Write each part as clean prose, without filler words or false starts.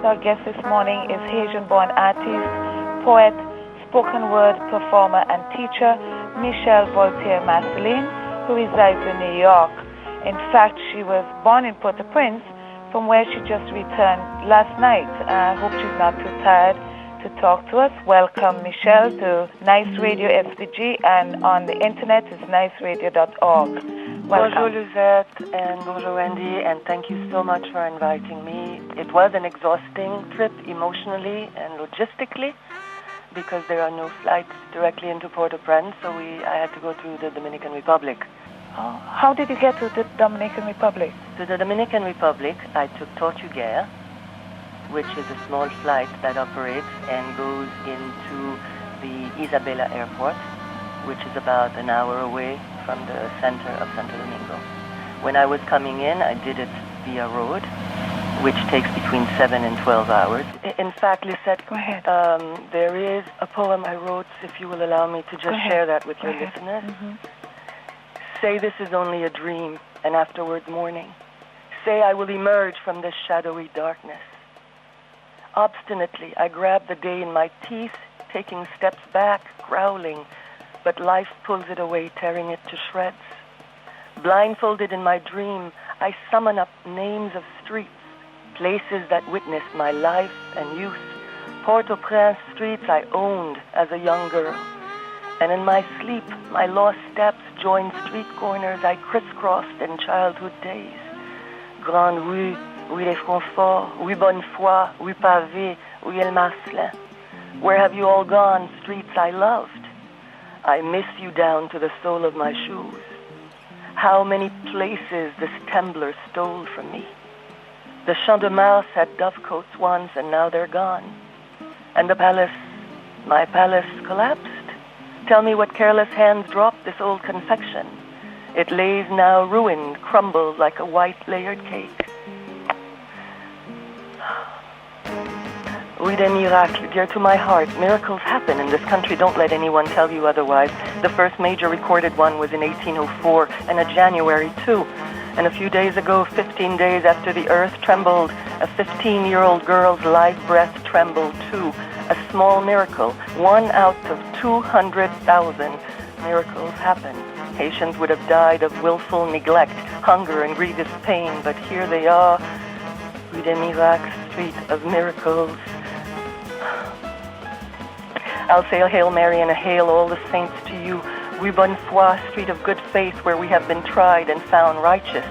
Our guest this morning is Haitian-born artist, poet, spoken word performer, and teacher Michele Voltaire Marcelin, who resides in New York. In fact, she was born in Port-au-Prince, from where she just returned last night. I hope she's not too tired to talk to us. Welcome, Michele, to Nice Radio SVG, and on the internet is niceradio.org. Bonjour, Luzette, and bonjour, Wendy, and thank you so much for inviting me. It was an exhausting trip emotionally and logistically because there are no flights directly into Port-au-Prince, so I had to go through the Dominican Republic. Oh, how did you get to the Dominican Republic? To the Dominican Republic, I took Tortuguero, which is a small flight that operates and goes into the Isabela Airport, which is about an hour away from the center of Santo Domingo. When I was coming in, I did it via road, which takes between 7 and 12 hours. In fact, Lisette, go ahead. There is a poem I wrote, if you will allow me to just share that with your listeners. Mm-hmm. Say this is only a dream, and afterwards morning. Say I will emerge from this shadowy darkness. Obstinately, I grab the day in my teeth, taking steps back, growling, but life pulls it away, tearing it to shreds. Blindfolded in my dream, I summon up names of streets, places that witnessed my life and youth. Port-au-Prince streets I owned as a young girl. And in my sleep, my lost steps joined street corners I crisscrossed in childhood days. Grande Rue, Rue des Francforts, Rue Bonnefoy, Rue Pavée, Rue El Marcelin. Where have you all gone, streets I loved? I miss you down to the sole of my shoes. How many places this Tembler stole from me. The Champ de Mars had dovecotes once, and now they're gone. And the palace, my palace, collapsed. Tell me what careless hands dropped this old confection. It lays now ruined, crumbled like a white layered cake. Oui, des miracles, dear to my heart. Miracles happen in this country. Don't let anyone tell you otherwise. The first major recorded one was in 1804, and a January too. And a few days ago, 15 days after the earth trembled, a 15-year-old girl's live breath trembled too. A small miracle, 1 out of 200,000 miracles happen. Haitians would have died of willful neglect, hunger, and grievous pain, but here they are, Rue des Miracles, Street of Miracles. I'll say a Hail Mary and a hail all the saints to you. Rue Bonnefoy, Street of Good Faith, where we have been tried and found righteous.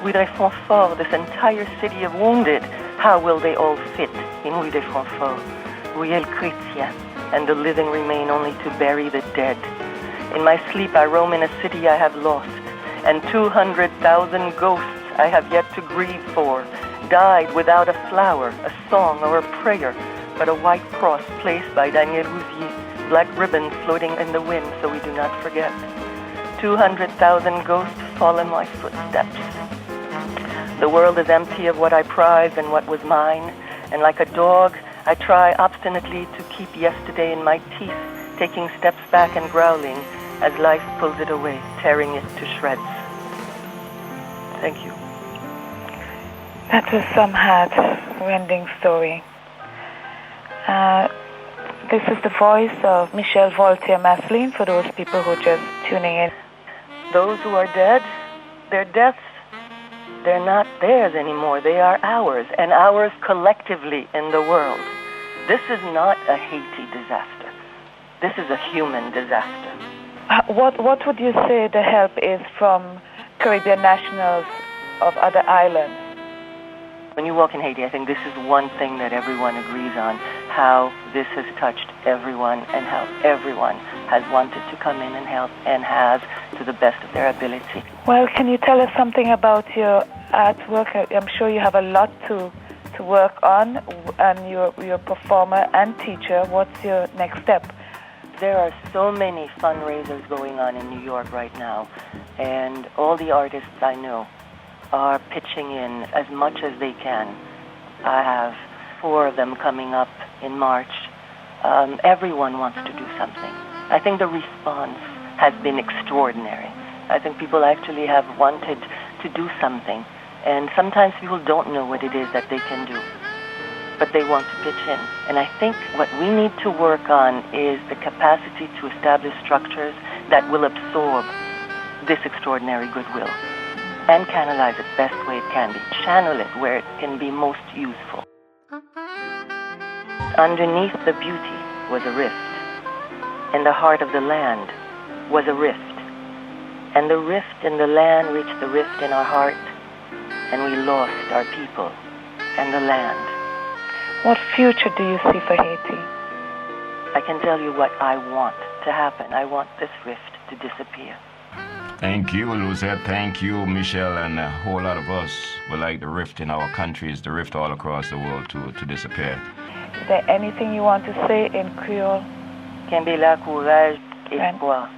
Rue des Francforts, this entire city of wounded, how will they all fit in Rue des Francforts? Rue El Chrétien, and the living remain only to bury the dead. In my sleep I roam in a city I have lost, and 200,000 ghosts I have yet to grieve for, died without a flower, a song, or a prayer, but a white cross placed by Daniel Rousier, black ribbons floating in the wind so we do not forget. 200,000 ghosts follow my footsteps. The world is empty of what I prized and what was mine, and like a dog, I try obstinately to keep yesterday in my teeth, taking steps back and growling as life pulls it away, tearing it to shreds. Thank you. That was some heart-rending story. This is the voice of Michele Voltaire Marcelin for those people who are just tuning in. Those who are dead, their deaths, they're not theirs anymore. They are ours, and ours collectively in the world. This is not a Haiti disaster. This is a human disaster. What would you say the help is from Caribbean nationals of other islands? When you walk in Haiti, I think this is one thing that everyone agrees on, how this has touched everyone and how everyone has wanted to come in and help and has to the best of their ability. Well, can you tell us something about your artwork? I'm sure you have a lot to work on, and you're a performer and teacher. What's your next step? There are so many fundraisers going on in New York right now, and all the artists I know are pitching in as much as they can. I have 4 of them coming up in March. Everyone wants to do something. I think the response has been extraordinary. I think people actually have wanted to do something, and sometimes people don't know what it is that they can do. but they want to pitch in. And I think what we need to work on is the capacity to establish structures that will absorb this extraordinary goodwill and canalize it best way it can be. Channel it where it can be most useful. Underneath the beauty was a rift. In the heart of the land was a rift. And the rift in the land reached the rift in our heart, and we lost our people and the land. What future do you see for Haiti? I can tell you what I want to happen. I want this rift to disappear. Thank you, Luzette. Thank you, Michelle, and a whole lot of us would like the rift in our countries, the rift all across the world to disappear. Is there anything you want to say in Creole? Quelle la courage, espoir.